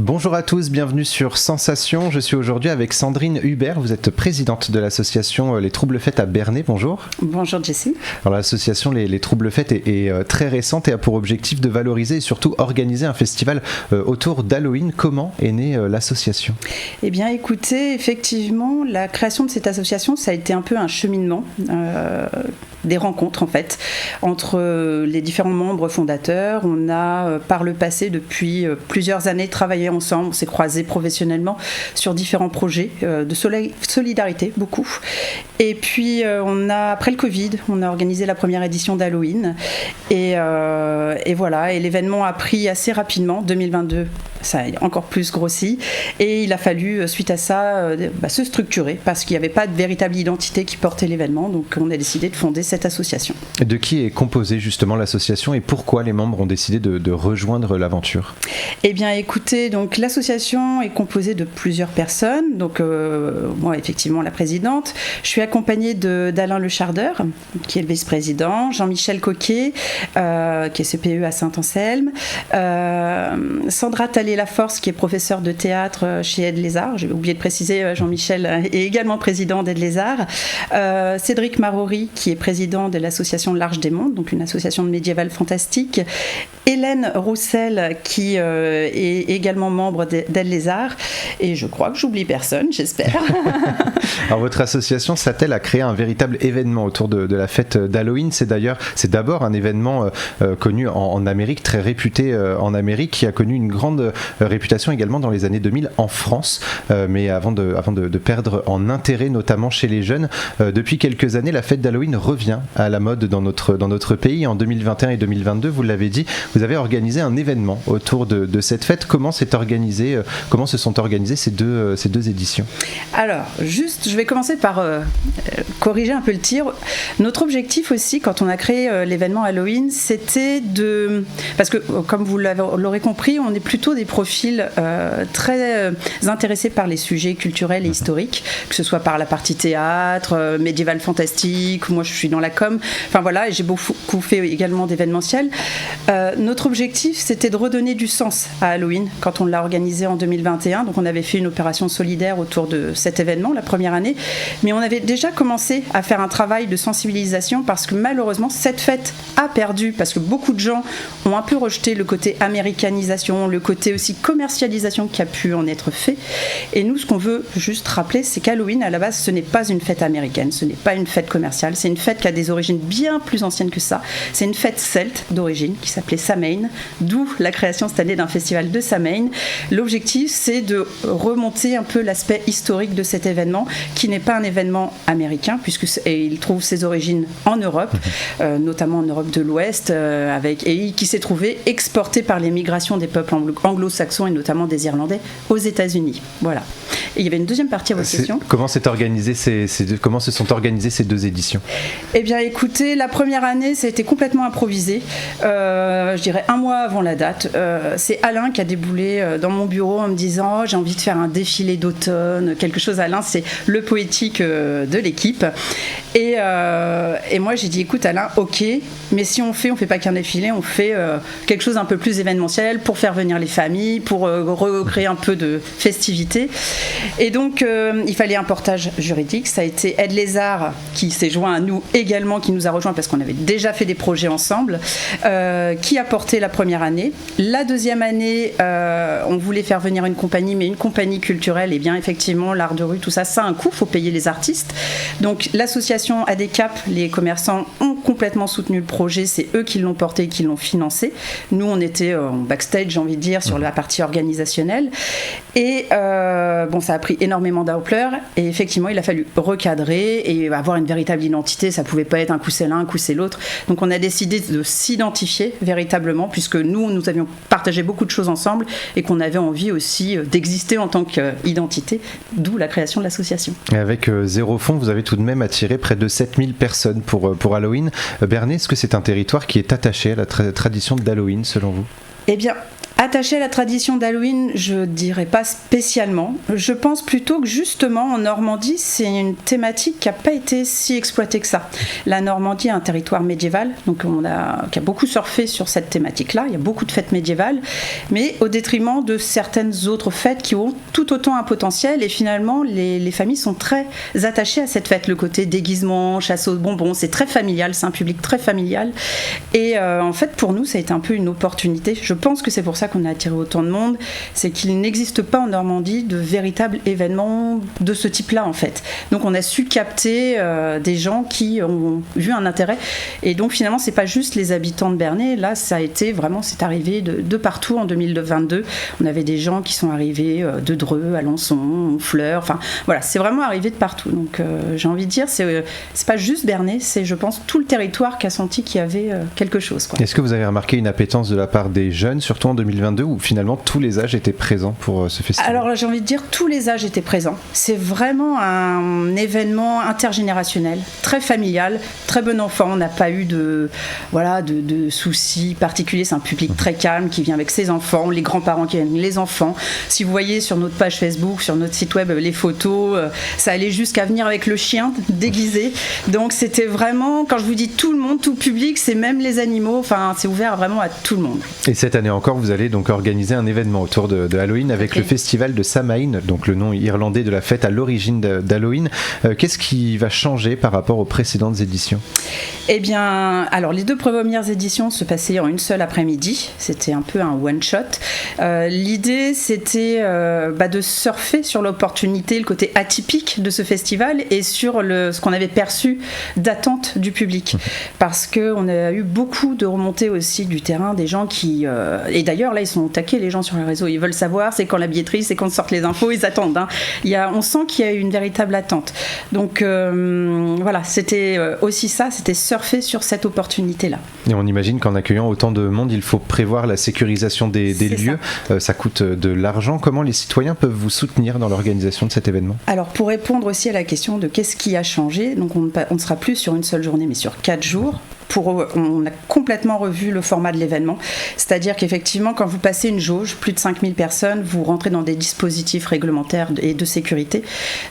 Bonjour à tous, bienvenue sur Sensation. Je suis aujourd'hui avec Sandrine Hubert. Vous êtes présidente de l'association Les Troubles Fêtes à Bernay. Bonjour. Bonjour Jessie. Alors l'association Les Troubles Fêtes est très récente et a pour objectif de valoriser et surtout organiser un festival autour d'Halloween. Comment est née l'association ? Eh bien écoutez, effectivement, la création de cette association, ça a été un peu un cheminement, des rencontres en fait, entre les différents membres fondateurs. On a par le passé, depuis plusieurs années, travaillé ensemble, on s'est croisés professionnellement sur différents projets de solidarité, beaucoup. Et puis après le Covid, on a organisé la première édition d'Halloween et voilà, et l'événement a pris assez rapidement, 2022, ça a encore plus grossi, et il a fallu suite à ça se structurer parce qu'il n'y avait pas de véritable identité qui portait l'événement, donc on a décidé de fonder cette association. De qui est composée justement l'association et pourquoi les membres ont décidé de rejoindre l'aventure ? Eh bien écoutez, donc l'association est composée de plusieurs personnes, donc moi effectivement la présidente, je suis accompagnée d'Alain Lechardeur qui est le vice-président, Jean-Michel Coquet qui est CPE à Saint-Anselme, Sandra Talley-Laforce qui est professeure de théâtre chez Aide les Arts, j'ai oublié de préciser, Jean-Michel est également président d'Aide les Arts, Cédric Marori qui est président de l'association L'Arche des Mondes, donc une association de médiéval fantastique, Hélène Roussel qui est également membre d'Aide les Arts, et je crois que j'oublie personne, j'espère. Alors votre association s'attelle à créer un véritable événement autour de la fête d'Halloween. C'est d'abord un événement connu en Amérique, très réputé en Amérique, qui a connu une grande réputation également dans les années 2000 en France, mais avant de perdre en intérêt, notamment chez les jeunes. Depuis quelques années, la fête d'Halloween revient à la mode dans notre pays. En 2021 et 2022, vous l'avez dit, vous avez organisé un événement autour de cette fête. Comment se sont organisées ces deux éditions ? Alors, je vais commencer par corriger un peu le tir. Notre objectif aussi, quand on a créé l'événement Halloween, c'était parce que, comme vous l'aurez compris, on est plutôt des profils très intéressés par les sujets culturels et historiques, que ce soit par la partie théâtre, médiéval fantastique, moi je suis dans la com, enfin voilà, et j'ai beaucoup fait également d'événementiel. Notre objectif, c'était de redonner du sens à Halloween quand on l'a organisé en 2021. Donc on avait fait une opération solidaire autour de cet événement la première année, mais on avait déjà commencé à faire un travail de sensibilisation parce que malheureusement cette fête a perdu, parce que beaucoup de gens ont un peu rejeté le côté américanisation, le côté aussi commercialisation qui a pu en être fait. Et nous, ce qu'on veut juste rappeler, c'est qu'Halloween à la base, ce n'est pas une fête américaine, ce n'est pas une fête commerciale, c'est une fête qui a des origines bien plus anciennes que ça. C'est une fête celte d'origine qui s'appelait Samhain, d'où la création cette année d'un festival de Samhain. L'objectif, c'est de remonter un peu l'aspect historique de cet événement, qui n'est pas un événement américain, puisqu'il trouve ses origines en Europe, notamment en Europe de l'Ouest, et qui s'est trouvé exporté par les migrations des peuples anglo-saxons et notamment des Irlandais aux États-Unis. Voilà. Et il y avait une deuxième partie à votre question. Comment se sont organisées ces deux éditions ? Eh bien, écoutez, la première année, ça a été complètement improvisé. Je dirais un mois avant la date. C'est Alain qui a déboulé dans mon bureau en me disant « Oh, j'ai envie de faire un défilé d'automne, quelque chose ». Alain, c'est le poétique de l'équipe. Et moi, j'ai dit « Écoute, Alain, ok, mais si on fait pas qu'un défilé, on fait quelque chose un peu plus événementiel pour faire venir les familles, pour recréer un peu de festivité ». Et donc, il fallait un portage juridique. Ça a été Aide les Arts qui s'est joint à nous également, qui nous a rejoint parce qu'on avait déjà fait des projets ensemble, qui a porté la première année. La deuxième année, on voulait faire venir une compagnie, mais une compagnie culturelle, et bien effectivement, l'art de rue, tout ça, ça a un coût, il faut payer les artistes. Donc l'association ADCAP, les commerçants, ont complètement soutenu le projet, c'est eux qui l'ont porté, qui l'ont financé. Nous, on était en backstage, j'ai envie de dire, sur la partie organisationnelle. Et ça a pris énormément d'ampleur, et effectivement, il a fallu recadrer et avoir une véritable identité. Ça pouvait pas être un coup c'est l'un, un coup c'est l'autre. Donc on a décidé de s'identifier véritablement, puisque nous avions partagé beaucoup de choses ensemble et qu'on avait envie aussi d'exister en tant qu'identité, d'où la création de l'association. Et avec zéro fonds, vous avez tout de même attiré près de 7000 personnes pour Halloween. Bernay, est-ce que c'est un territoire qui est attaché à la tradition d'Halloween selon vous ? Eh bien, Attaché à la tradition d'Halloween, je dirais pas spécialement. Je pense plutôt que justement en Normandie, c'est une thématique qui n'a pas été si exploitée que ça. La Normandie est un territoire médiéval, donc qui a beaucoup surfé sur cette thématique-là. Il y a beaucoup de fêtes médiévales, mais au détriment de certaines autres fêtes qui ont tout autant un potentiel. Et finalement, les familles sont très attachées à cette fête. Le côté déguisement, chasse aux bonbons, c'est très familial, c'est un public très familial. Et en fait, pour nous, ça a été un peu une opportunité. Je pense que c'est pour ça qu'on a attiré autant de monde, c'est qu'il n'existe pas en Normandie de véritables événements de ce type-là en fait. Donc on a su capter des gens qui ont vu un intérêt, et donc finalement c'est pas juste les habitants de Bernay, là ça a été vraiment, c'est arrivé de partout en 2022. On avait des gens qui sont arrivés de Dreux, Alençon, Fleurs, enfin voilà, c'est vraiment arrivé de partout. Donc j'ai envie de dire, c'est pas juste Bernay, c'est je pense tout le territoire qui a senti qu'il y avait quelque chose, quoi. Est-ce que vous avez remarqué une appétence de la part des jeunes, surtout en 2022, où finalement tous les âges étaient présents pour ce festival? Alors j'ai envie de dire, tous les âges étaient présents. C'est vraiment un événement intergénérationnel, très familial, très bon enfant. On n'a pas eu de soucis particuliers. C'est un public très calme qui vient avec ses enfants, les grands-parents qui viennent, les enfants. Si vous voyez sur notre page Facebook, sur notre site web, les photos, ça allait jusqu'à venir avec le chien déguisé. Donc c'était vraiment, quand je vous dis tout le monde, tout public, c'est même les animaux. Enfin, c'est ouvert vraiment à tout le monde. Et cette année encore, vous allez donc organiser un événement autour de Halloween avec le festival de Samhain, donc le nom irlandais de la fête à l'origine d'Halloween. Qu'est-ce qui va changer par rapport aux précédentes éditions? Eh bien, alors les 2 premières éditions se passaient en une seule après-midi. C'était un peu un one-shot. L'idée, c'était de surfer sur l'opportunité, le côté atypique de ce festival et sur ce qu'on avait perçu d'attente du public. Parce qu'on a eu beaucoup de remontées aussi du terrain, des gens qui... et d'ailleurs, là, ils sont taqués, les gens sur les réseaux. Ils veulent savoir, c'est quand la billetterie, c'est quand sortent les infos, ils attendent. Hein. On sent qu'il y a eu une véritable attente. Donc, voilà, c'était aussi ça, c'était surfer sur cette opportunité-là. Et on imagine qu'en accueillant autant de monde, il faut prévoir la sécurisation des lieux. Ça coûte de l'argent. Comment les citoyens peuvent vous soutenir dans l'organisation de cet événement? Alors, pour répondre aussi à la question de qu'est-ce qui a changé, donc on ne sera plus sur une seule journée, mais sur 4 jours. On a complètement revu le format de l'événement, c'est-à-dire qu'effectivement quand vous passez une jauge, plus de 5000 personnes, vous rentrez dans des dispositifs réglementaires et de sécurité,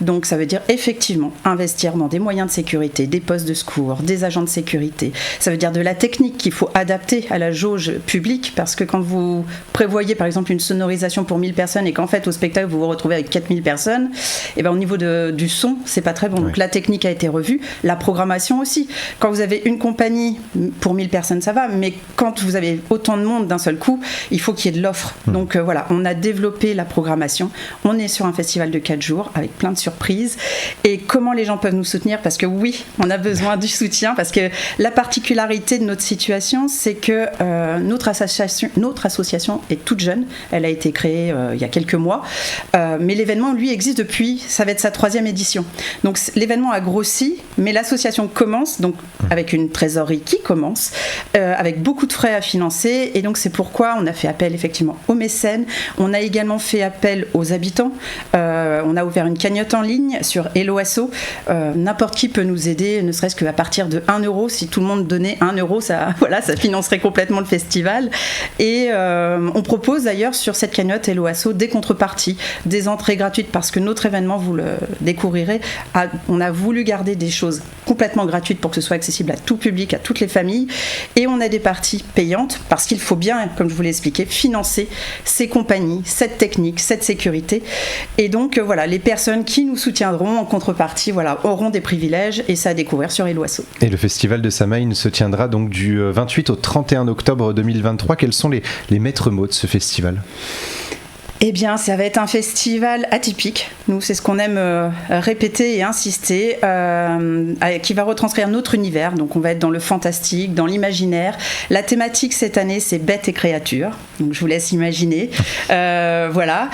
donc ça veut dire effectivement investir dans des moyens de sécurité, des postes de secours, des agents de sécurité, ça veut dire de la technique qu'il faut adapter à la jauge publique, parce que quand vous prévoyez par exemple une sonorisation pour 1000 personnes et qu'en fait au spectacle vous vous retrouvez avec 4000 personnes, et ben au niveau du son c'est pas très bon, donc la technique a été revue, la programmation aussi. Quand vous avez une compagnie pour 1000 personnes ça va, mais quand vous avez autant de monde d'un seul coup, il faut qu'il y ait de l'offre. Donc voilà, on a développé la programmation, on est sur un festival de 4 jours avec plein de surprises. Et comment les gens peuvent nous soutenir? Parce que oui, on a besoin du soutien, parce que la particularité de notre situation, c'est que notre association est toute jeune, elle a été créée il y a quelques mois, mais l'événement lui existe depuis, ça va être sa 3e édition. Donc l'événement a grossi, mais l'association commence donc avec une trésorerie qui commence, avec beaucoup de frais à financer, et donc c'est pourquoi on a fait appel effectivement aux mécènes. On a également fait appel aux habitants. On a ouvert une cagnotte en ligne sur Hello Asso. N'importe qui peut nous aider, ne serait-ce qu'à partir de 1 euro. Si tout le monde donnait 1 euro, ça financerait complètement le festival. Et on propose d'ailleurs sur cette cagnotte Hello Asso des contreparties, des entrées gratuites, parce que notre événement, vous le découvrirez, on a voulu garder des choses complètement gratuites pour que ce soit accessible à tout public, à toutes les familles, et on a des parties payantes parce qu'il faut bien, comme je vous l'ai expliqué, financer ces compagnies, cette technique, cette sécurité. Et donc voilà, les personnes qui nous soutiendront en contrepartie auront des privilèges, et ça à découvrir sur Hello Asso. Et le festival de Samhain se tiendra donc du 28 au 31 octobre 2023. Quels sont les maîtres mots de ce festival? Eh bien, ça va être un festival atypique. Nous, c'est ce qu'on aime répéter et insister, qui va retranscrire notre univers. Donc, on va être dans le fantastique, dans l'imaginaire. La thématique cette année, c'est bêtes et créatures. Donc, je vous laisse imaginer. Voilà.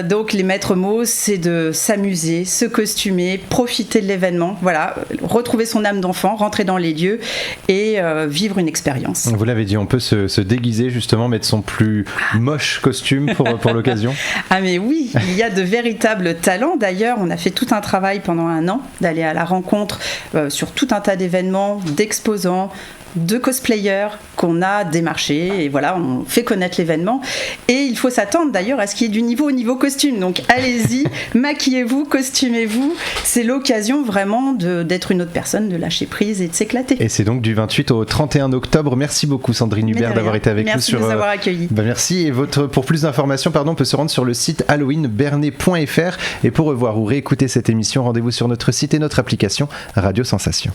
Donc, les maîtres mots, c'est de s'amuser, se costumer, profiter de l'événement. Voilà, retrouver son âme d'enfant, rentrer dans les lieux et vivre une expérience. Vous l'avez dit, on peut se déguiser justement, mettre son plus moche costume pour l'occasion. Ah mais oui, il y a de véritables talents. D'ailleurs, on a fait tout un travail pendant 1 an d'aller à la rencontre sur tout un tas d'événements, d'exposants, de cosplayers qu'on a démarchés et voilà, on fait connaître l'événement et il faut s'attendre d'ailleurs à ce qu'il y ait du niveau au niveau costume, donc allez-y, maquillez-vous, costumez-vous, c'est l'occasion vraiment d'être une autre personne, de lâcher prise et de s'éclater. Et c'est donc du 28 au 31 octobre. Merci beaucoup Sandrine Hubert d'avoir été avec nous sur... Merci de nous avoir accueillis. Merci, et pour plus d'informations, on peut se rendre sur le site halloweenbernay.fr et pour revoir ou réécouter cette émission, rendez-vous sur notre site et notre application Radio Sensation.